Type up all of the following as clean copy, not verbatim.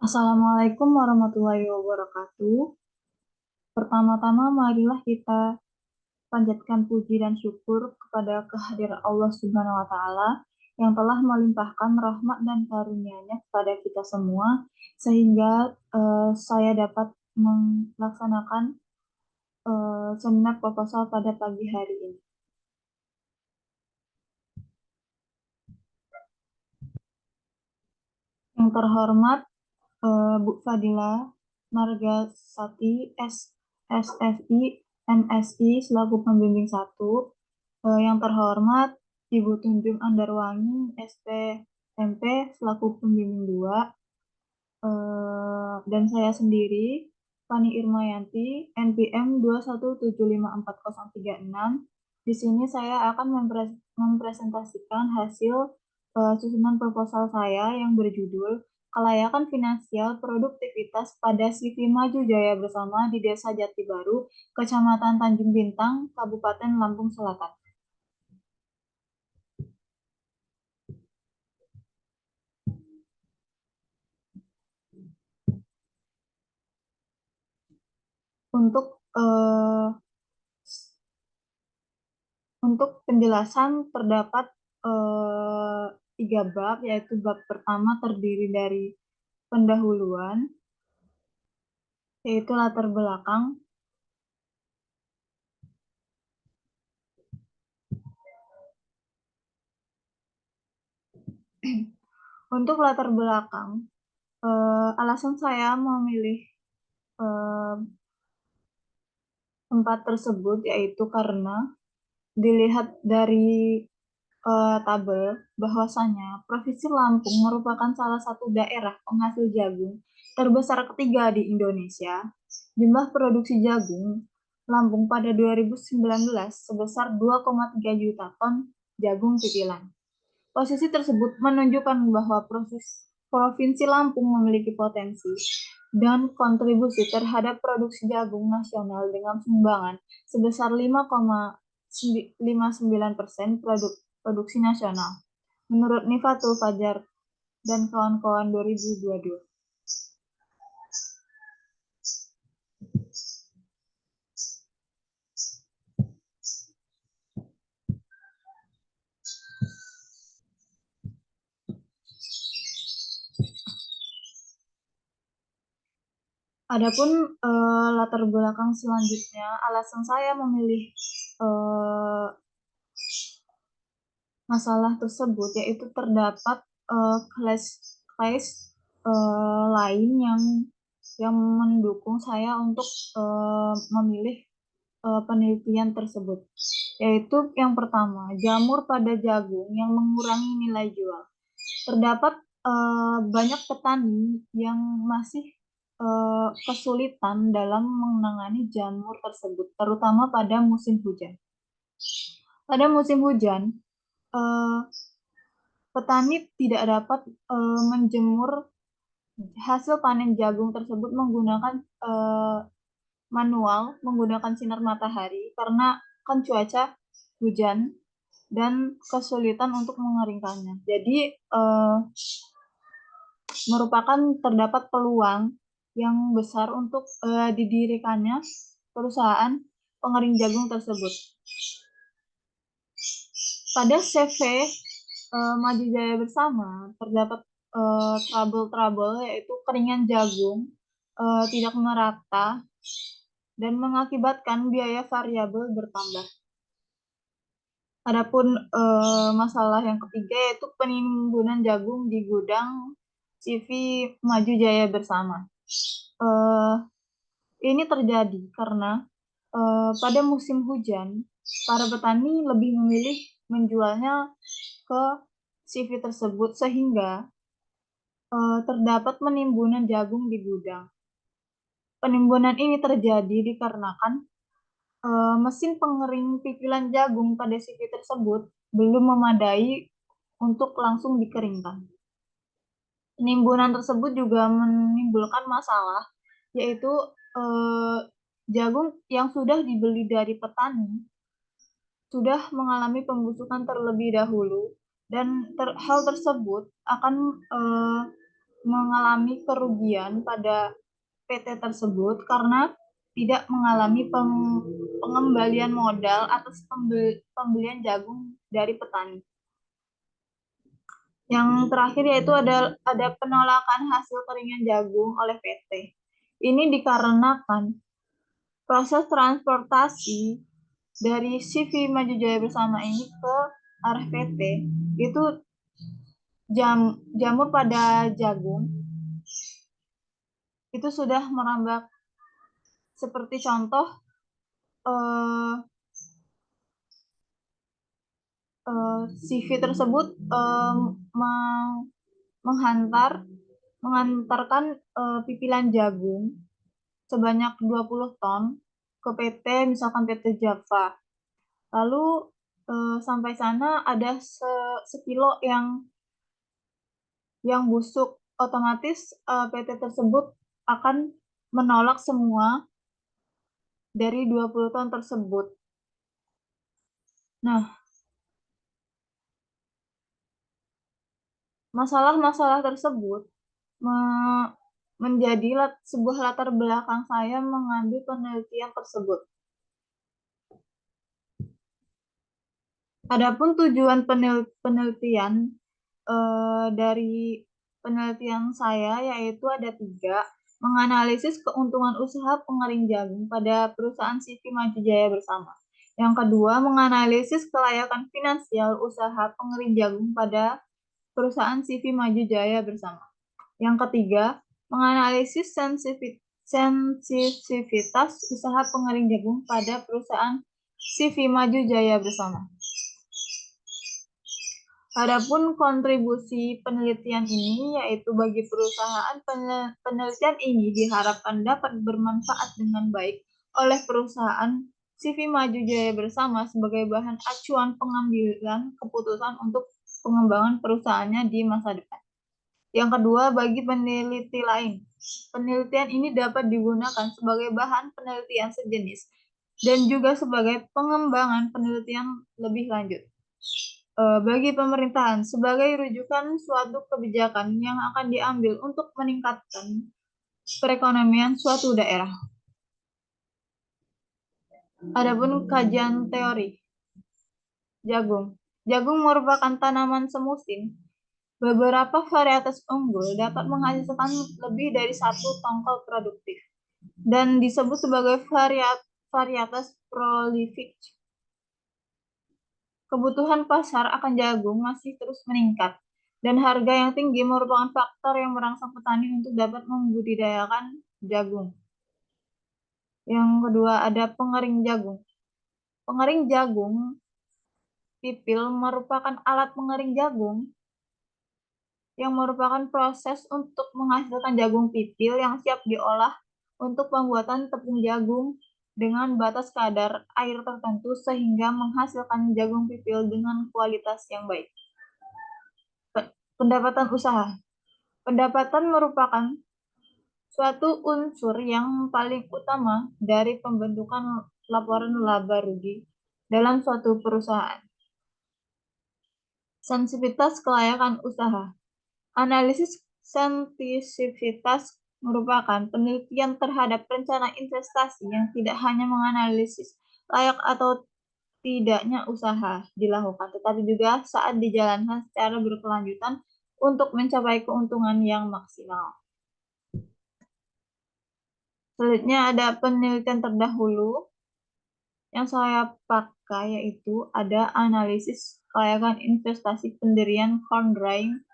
Assalamualaikum warahmatullahi wabarakatuh. Pertama-tama, marilah kita panjatkan puji dan syukur kepada kehadiran Allah Subhanahu wa Ta'ala yang telah melimpahkan rahmat dan karunia-Nya kepada kita semua, sehingga saya dapat melaksanakan seminar proposal pada pagi hari ini. Yang terhormat Bu Fadila Margasati SSI MSI selaku pembimbing 1, yang terhormat Ibu Tunjung Andarwangi SPMP selaku pembimbing 2, dan saya sendiri Fani Irmayanti NPM 2175436. Di sini saya akan mempresentasikan hasil susunan proposal saya yang berjudul Kelayakan Finansial Produktivitas pada CV Maju Jaya Bersama di Desa Jati Baru, Kecamatan Tanjung Bintang, Kabupaten Lampung Selatan. Untuk eh, untuk penjelasan terdapat eh, 3 bab, yaitu bab pertama terdiri dari pendahuluan, yaitu latar belakang. Untuk latar belakang, alasan saya memilih eh, tempat tersebut yaitu karena dilihat dari tabel bahwasanya Provinsi Lampung merupakan salah satu daerah penghasil jagung terbesar ketiga di Indonesia. Jumlah produksi jagung Lampung pada 2019 sebesar 2,3 juta ton jagung titilan. Posisi tersebut menunjukkan bahwa Provinsi Lampung memiliki potensi dan kontribusi terhadap produksi jagung nasional dengan sumbangan sebesar 5,59% produksi nasional, menurut Nifatul Fajar dan kawan-kawan 2022. Adapun latar belakang selanjutnya, alasan saya memilih masalah tersebut yaitu terdapat case lain yang mendukung saya untuk memilih penelitian tersebut, yaitu yang pertama, jamur pada jagung yang mengurangi nilai jual. Terdapat banyak petani yang masih kesulitan dalam menangani jamur tersebut, terutama pada musim hujan. Pada musim hujan, petani tidak dapat menjemur hasil panen jagung tersebut menggunakan manual, menggunakan sinar matahari karena kan cuaca hujan dan kesulitan untuk mengeringkannya. Jadi merupakan terdapat peluang yang besar untuk didirikannya perusahaan pengering jagung tersebut. Pada CV Maju Jaya Bersama terdapat trouble-trouble, yaitu keringan jagung tidak merata dan mengakibatkan biaya variabel bertambah. Adapun masalah yang ketiga yaitu penimbunan jagung di gudang CV Maju Jaya Bersama. Ini terjadi karena pada musim hujan, para petani lebih memilih menjualnya ke CV tersebut sehingga terdapat penimbunan jagung di gudang. Penimbunan ini terjadi dikarenakan mesin pengering pipilan jagung pada CV tersebut belum memadai untuk langsung dikeringkan. Penimbunan tersebut juga menimbulkan masalah, yaitu jagung yang sudah dibeli dari petani sudah mengalami pembusukan terlebih dahulu, dan hal tersebut akan mengalami kerugian pada PT tersebut karena tidak mengalami pengembalian modal atas pembelian jagung dari petani. Yang terakhir yaitu ada penolakan hasil keringan jagung oleh PT. Ini dikarenakan proses transportasi dari CV Maju Jaya Bersama ini ke arah PT itu jamur pada jagung itu sudah merambat, seperti contoh eh, CV tersebut mengantarkan pipilan jagung sebanyak 20 ton ke PT, misalkan PT Java. Lalu sampai sana ada sekilo yang busuk, otomatis PT tersebut akan menolak semua dari 20 ton tersebut. Nah, masalah-masalah tersebut menjadi sebuah latar belakang saya mengambil penelitian tersebut. Adapun tujuan penelitian dari penelitian saya yaitu ada 3, menganalisis keuntungan usaha pengering jagung pada perusahaan CV Maju Jaya Bersama. Yang kedua, menganalisis kelayakan finansial usaha pengering jagung pada perusahaan CV Maju Jaya Bersama. Yang ketiga, menganalisis sensitivitas usaha pengering jagung pada perusahaan CV Maju Jaya Bersama. Adapun kontribusi penelitian ini yaitu bagi perusahaan, penelitian ini diharapkan dapat bermanfaat dengan baik oleh perusahaan CV Maju Jaya Bersama sebagai bahan acuan pengambilan keputusan untuk pengembangan perusahaannya di masa depan. Yang kedua, bagi peneliti lain, penelitian ini dapat digunakan sebagai bahan penelitian sejenis dan juga sebagai pengembangan penelitian lebih lanjut. Bagi pemerintahan sebagai rujukan suatu kebijakan yang akan diambil untuk meningkatkan perekonomian suatu daerah. Adapun kajian teori jagung. Jagung merupakan tanaman semusim. Beberapa varietas unggul dapat menghasilkan lebih dari 1 tongkol produktif dan disebut sebagai varietas prolific. Kebutuhan pasar akan jagung masih terus meningkat, dan harga yang tinggi merupakan faktor yang merangsang petani untuk dapat membudidayakan jagung. Yang kedua ada pengering jagung. Pengering jagung pipil merupakan alat pengering jagung yang merupakan proses untuk menghasilkan jagung pipil yang siap diolah untuk pembuatan tepung jagung dengan batas kadar air tertentu sehingga menghasilkan jagung pipil dengan kualitas yang baik. Pendapatan usaha. Pendapatan merupakan suatu unsur yang paling utama dari pembentukan laporan laba rugi dalam suatu perusahaan. Sensitivitas kelayakan usaha. Analisis sensitivitas merupakan penelitian terhadap rencana investasi yang tidak hanya menganalisis layak atau tidaknya usaha dilakukan, tetapi juga saat dijalankan secara berkelanjutan untuk mencapai keuntungan yang maksimal. Selanjutnya ada penelitian terdahulu yang saya pakai yaitu ada analisis kelayakan investasi pendirian corn drying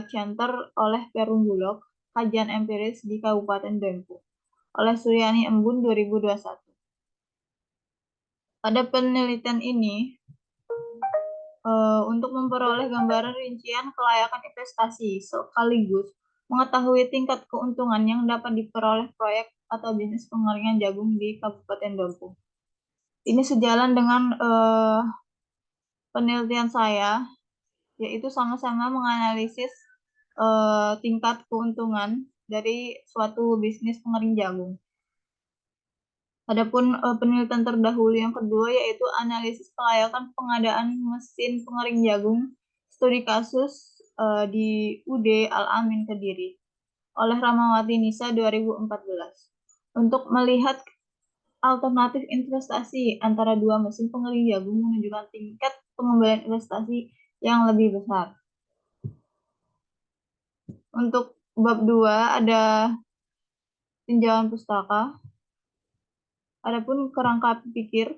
center oleh Perum Bulog, kajian empiris di Kabupaten Dempu oleh Suryani Embun 2021. Pada penelitian ini untuk memperoleh gambaran rincian kelayakan investasi sekaligus mengetahui tingkat keuntungan yang dapat diperoleh proyek atau bisnis pengeringan jagung di Kabupaten Dempu. Ini sejalan dengan penelitian saya, yaitu sama-sama menganalisis tingkat keuntungan dari suatu bisnis pengering jagung. Adapun penelitian terdahulu yang kedua yaitu analisis kelayakan pengadaan mesin pengering jagung, studi kasus di UD Al-Amin Kediri oleh Ramawati Nisa 2014 untuk melihat alternatif investasi antara dua mesin pengering jagung menunjukkan tingkat pengembalian investasi yang lebih besar. Untuk bab 2 ada tinjauan pustaka. Adapun kerangka pikir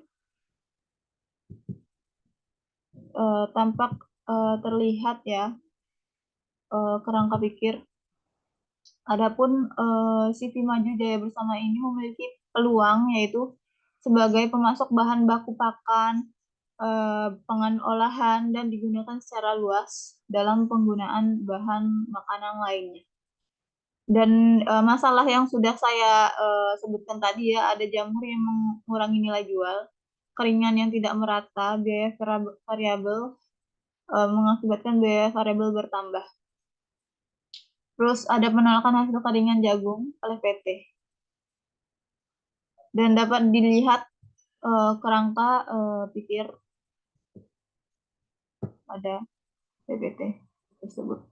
tampak terlihat ya kerangka pikir. Adapun CV Maju Jaya Bersama ini memiliki peluang yaitu sebagai pemasok bahan baku pakan, pangan olahan dan digunakan secara luas dalam penggunaan bahan makanan lainnya. Dan masalah yang sudah saya sebutkan tadi ya, ada jamur yang mengurangi nilai jual, keringan yang tidak merata, biaya variabel mengakibatkan biaya variabel bertambah. Terus ada penolakan hasil keringan jagung oleh PT. Dan dapat dilihat kerangka pikir pada PPT tersebut.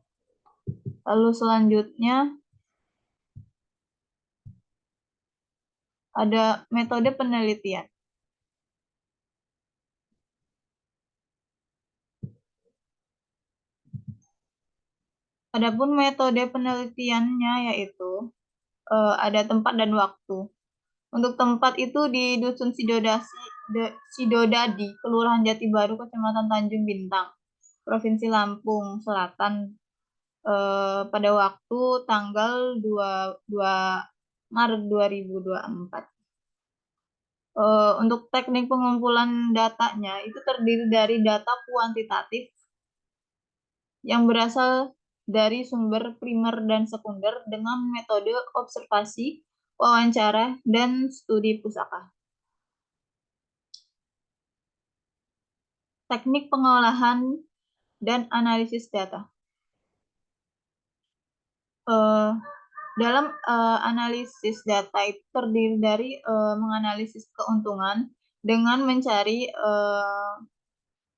Lalu selanjutnya ada metode penelitian. Adapun metode penelitiannya yaitu ada tempat dan waktu. Untuk tempat itu di Dusun Sidodadi, Kelurahan Jati Baru, Kecamatan Tanjung Bintang, Provinsi Lampung Selatan, pada waktu tanggal 22 Maret 2024. Untuk teknik pengumpulan datanya itu terdiri dari data kuantitatif yang berasal dari sumber primer dan sekunder dengan metode observasi, wawancara, dan studi pusaka. Teknik pengolahan dan analisis data. Dalam analisis data itu terdiri dari menganalisis keuntungan dengan mencari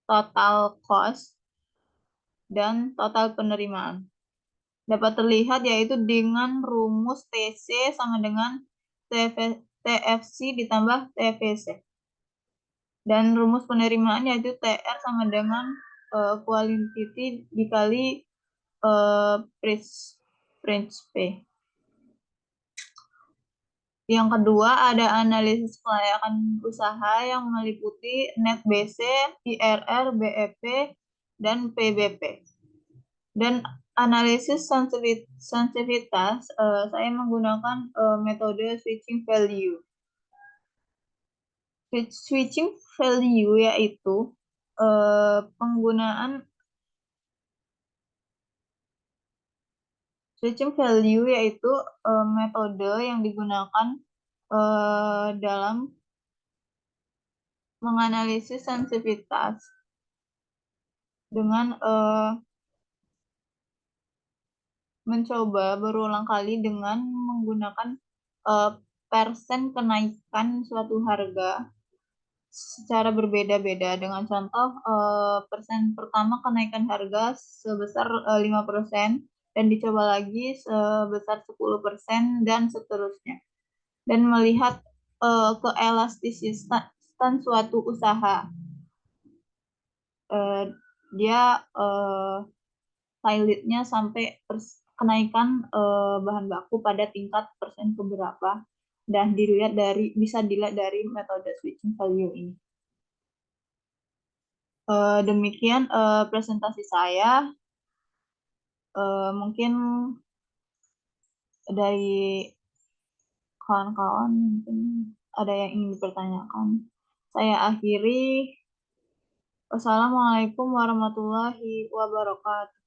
total cost dan total penerimaan. Dapat terlihat yaitu dengan rumus TC sama dengan TFC ditambah TVC. Dan rumus penerimaan yaitu TR sama dengan quantity dikali price P. Yang kedua ada analisis kelayakan usaha yang meliputi net BC, IRR, BEP, dan PBP. Dan analisis sensitivitas saya menggunakan metode switching value. Switching value yaitu penggunaan switching value yaitu metode yang digunakan dalam menganalisis sensitivitas dengan mencoba berulang kali dengan menggunakan persen kenaikan suatu harga secara berbeda-beda. Dengan contoh persen pertama kenaikan harga sebesar 5% dan dicoba lagi sebesar 10% dan seterusnya. Dan melihat keelastisitasan suatu usaha. Dia pilotnya sampai kenaikan bahan baku pada tingkat persen keberapa dan bisa dilihat dari metode switching value ini. Demikian presentasi saya. Mungkin dari kawan-kawan mungkin ada yang ingin dipertanyakan. Saya akhiri. Wassalamualaikum warahmatullahi wabarakatuh.